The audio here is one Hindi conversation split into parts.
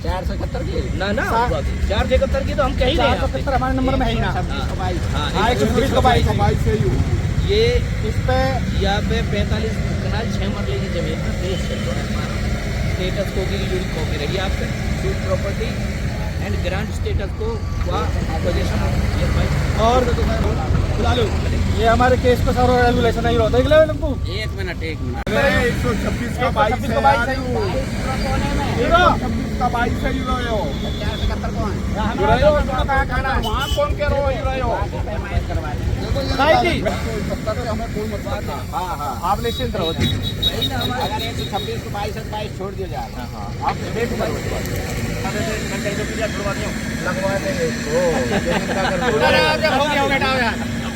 471 की ना 471 की तो हम कहीं नहीं 471 हमारे नंबर में है ही ना। 126 का 22 है ये इस पे यहाँ पे 45 कनाल 6 मरले की जमीन पर केस चल रहा है हमारा। स्टेटस को की जुड़ी कॉपी रही आपसे suit property and grant status को पोजीशन और बुला लो। ये हमारे केस पे सारा रेगुलेशन नहीं होता। देख ले लंबू 1 मिनट 126 का 22 है यार। 126 का 22 है यूरो। 471 कौन है? खाना वहाँ कौन कह रहे हो? आप निश्चिंत रहो। अगर 126 को 22 है 22 छोड़ दिया जाए। आप वेट करो, लगवा देंगे इसको। हो गया बेटा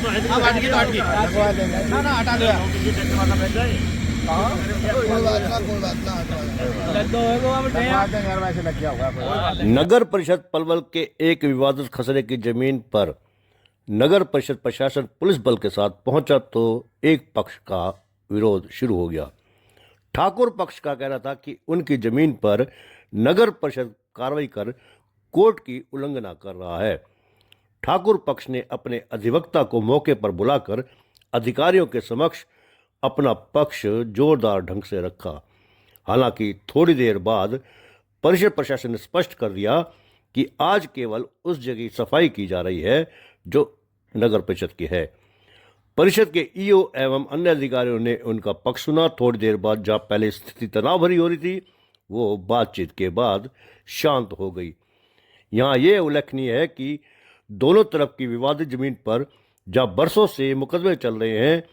अब हटकी तो हटकी लगवा देंगे ना हटा दो। नगर परिषद पलवल के एक विवादित खसरे की जमीन पर नगर परिषद प्रशासन पुलिस बल के साथ पहुंचा तो एक पक्ष का विरोध शुरू हो गया। ठाकुर पक्ष का कहना था कि उनकी जमीन पर नगर परिषद कार्रवाई कर कोर्ट की उल्लंघना कर रहा है। ठाकुर पक्ष ने अपने अधिवक्ता को मौके पर बुलाकर अधिकारियों के समक्ष अपना पक्ष जोरदार ढंग से रखा। हालांकि थोड़ी देर बाद परिषद प्रशासन ने स्पष्ट कर दिया कि आज केवल उस जगह की सफाई की जा रही है जो नगर परिषद की है। परिषद के ईओ एवं अन्य अधिकारियों ने उनका पक्ष सुना। थोड़ी देर बाद जहां पहले स्थिति तनाव भरी हो रही थी वो बातचीत के बाद शांत हो गई। यहाँ यह उल्लेखनीय है कि दोनों तरफ की विवादित जमीन पर जहां बरसों से मुकदमे चल रहे हैं,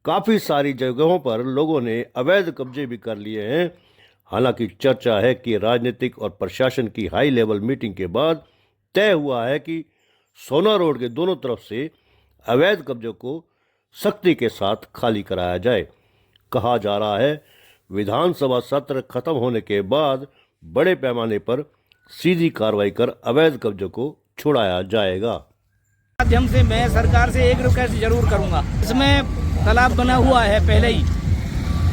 काफ़ी सारी जगहों पर लोगों ने अवैध कब्जे भी कर लिए हैं। हालांकि चर्चा है कि राजनीतिक और प्रशासन की हाई लेवल मीटिंग के बाद तय हुआ है कि सोना रोड के दोनों तरफ से अवैध कब्जों को सख्ती के साथ खाली कराया जाए। कहा जा रहा है विधानसभा सत्र खत्म होने के बाद बड़े पैमाने पर सीधी कार्रवाई कर अवैध कब्जों को छुड़ाया जाएगा। माध्यम से मैं सरकार से एक रिक्वेस्ट जरूर करूंगा। इसमें तालाब बना हुआ है पहले ही,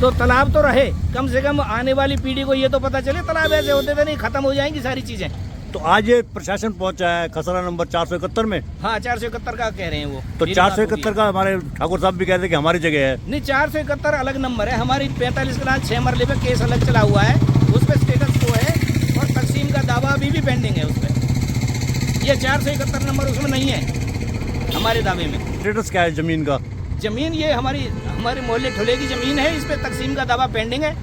तो तालाब तो रहे, कम से कम आने वाली पीढ़ी को ये तो पता चले तालाब ऐसे होते थे नहीं, खत्म हो जाएंगी सारी चीजें। तो आज ये प्रशासन पहुंचा है खसरा नंबर 471 में। हाँ 471 का कह रहे हैं वो। तो 471 का हमारे ठाकुर साहब भी कहते हैं कि हमारी जगह है। नहीं 471 अलग नंबर है, हमारी 45 कनाल 6 मरले पे केस अलग चला हुआ है, उस पर स्टेटस को है और तकसीम का दावा अभी भी पेंडिंग है उस पर। ये 471 नंबर उसमें नहीं है हमारे दावे में। स्टेटस क्या है जमीन का? जमीन ये हमारे मोहल्ले ठुले की जमीन है, इस पे तकसीम का दावा पेंडिंग है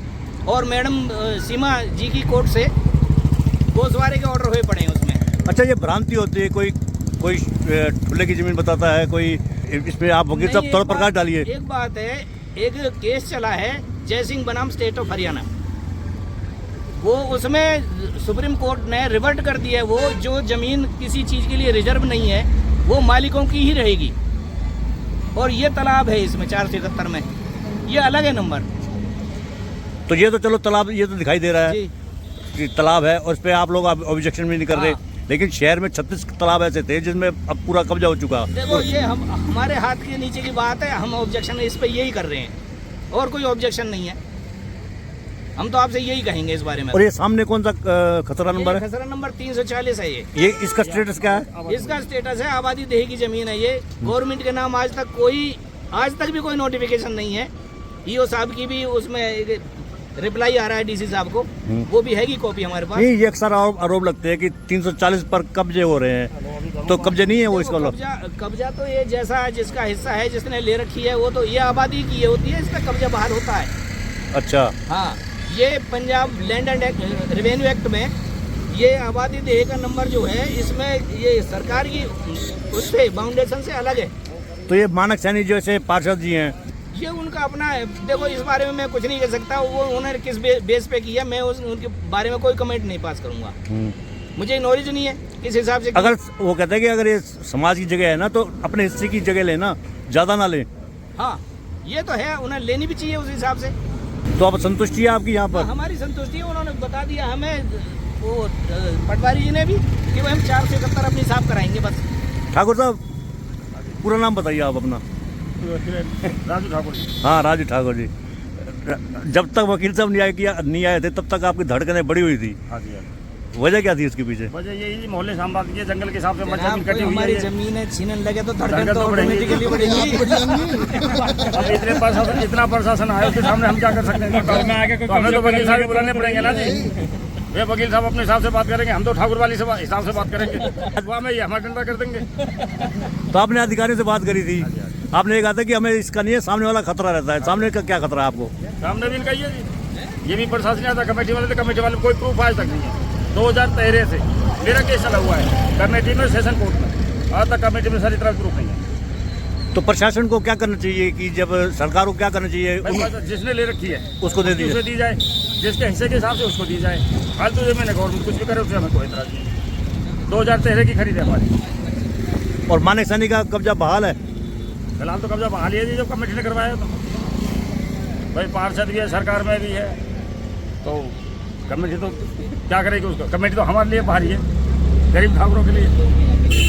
और मैडम सीमा जी की कोर्ट से गोसवारे के ऑर्डर हुए पड़े हैं उसमें। अच्छा, ये भ्रांति होती है, कोई ठुले की जमीन बताता है, कोई इसमें आप वकील साहब थोड़ा प्रकाश डालिए। एक बात है, एक केस चला है जय सिंह बनाम स्टेट ऑफ हरियाणा, वो उसमें सुप्रीम कोर्ट ने रिवर्ट कर दिया है, वो जो जमीन किसी चीज के लिए रिजर्व नहीं है वो मालिकों की ही रहेगी। और ये तालाब है इसमें 471 में, ये अलग है नंबर। तो ये तो चलो तालाब ये तो दिखाई दे रहा है कि तालाब है और इस पे आप लोग ऑब्जेक्शन भी नहीं कर रहे, लेकिन शहर में 36 तालाब ऐसे थे जिसमें अब पूरा कब्जा हो चुका। देखो ये हमारे हाथ के नीचे की बात है, हम ऑब्जेक्शन इस पे यही कर रहे हैं और कोई ऑब्जेक्शन नहीं है। हम तो आपसे यही कहेंगे इस बारे में। और ये सामने कौन सा खतरा नंबर है? खतरा नंबर 340 है ये इसका स्टेटस क्या है? इसका स्टेटस है आबादी देही की जमीन है ये। गवर्नमेंट के नाम आज तक भी कोई नोटिफिकेशन नहीं है। ईओ साहब की भी उसमें रिप्लाई आ रहा है डीसी साहब को, वो भी हैगी कॉपी हमारे पास। नहीं, ये अक्सर आरोप लगते हैं कि 340 पर कब्जे हो रहे हैं, तो कब्जे नहीं है वो इसका? कब्जा तो ये जैसा जिसका हिस्सा है जिसने ले रखी है वो तो ये आबादी की होती है, इसका कब्जा बाहर होता है। अच्छा हाँ, ये Punjab land and revenue act में ये आबादी देह का नंबर जो है इसमें ये सरकार की उससे बाउंडेशन से अलग है। तो ये मानक सैनी जैसे पार्षद जी हैं, ये उनका अपना है। देखो इस बारे में मैं कुछ नहीं कह सकता, वो उन्होंने किस बेस पे किया, मैं उनके बारे में कोई कमेंट नहीं पास करूंगा। मुझे नॉलेज नहीं है किस हिसाब से। अगर वो कहते हैं कि अगर ये समाज की जगह है ना तो अपने हिस्से की जगह लेना, ज्यादा ना ले। हाँ ये तो है, उन्हें लेनी भी चाहिए उस हिसाब से। तो आप संतुष्टि है आपकी यहाँ पर? हमारी संतुष्टि है, उन्होंने बता दिया हमें वो पटवारी जी ने भी कि वो हम 471 अपनी साफ कराएंगे बस। ठाकुर साहब पूरा नाम बताइए आप अपना। राजू ठाकुर जी। हाँ राजू ठाकुर जी। जब तक वकील साहब नहीं आए थे तब तक आपकी धड़कनें बड़ी हुई थी। हाँ जी। वजह क्या थी इसके पीछे? वजह यही मोहल्ले सामबाग के जंगल के हिसाब से जनाब, जमीन कोई कटी हुई हमारी है। जमीन है छीनने लगे तो धड़कन धड़कन तो तो बढ़ेगी। ऑटोमेटिकली बढ़ेगी। अब इतना प्रशासन आया उसके सामने हम क्या कर सकते हैं? तो हमें तो वकील साहब बुलाने पड़ेंगे ना जी। वे वकील साहब अपने हिसाब से बात करेंगे, हम तो ठाकुर वाली से हिसाब से बात करेंगे, वहाँ में ये हमारा डंडा कर देंगे। तो आपने अधिकारियों से बात करी थी, आपने ये कहा था कि हमें इसका नहीं है, सामने वाला खतरा रहता है। सामने का क्या खतरा है आपको? सामने भी कहिए जी, ये भी प्रशासन आता कमेटी वाले, तो कमेटी वाले कोई प्रूफ आज तक नहीं है। 2013 से मेरा केस चला हुआ है कमेटी में, सेशन कोर्ट में, आज तक कमेटी में सारी तरह प्रूफ नहीं है। तो प्रशासन को क्या करना चाहिए कि जब सरकार को क्या करना चाहिए? भाई जिसने ले रखी है उसको दे दीजिए। उसे दी जाए, जिसके हिस्से के हिसाब से उसको दी जाए। फालतू जमीन गवर्नमेंट कुछ भी करे उससे हमें कोई एतराज नहीं। 2013 की खरीद है हमारी। और मानेक सैनी का कब्जा बहाल है? फिलहाल तो कब्जा बहाल है जी, जब कमेटी ने करवाया तो भाई पार्षद भी है, सरकार में भी है, तो कमेटी तो क्या करेगी उसको? कमेटी तो हमारे लिए भारी है, गरीब ठाकुरों के लिए।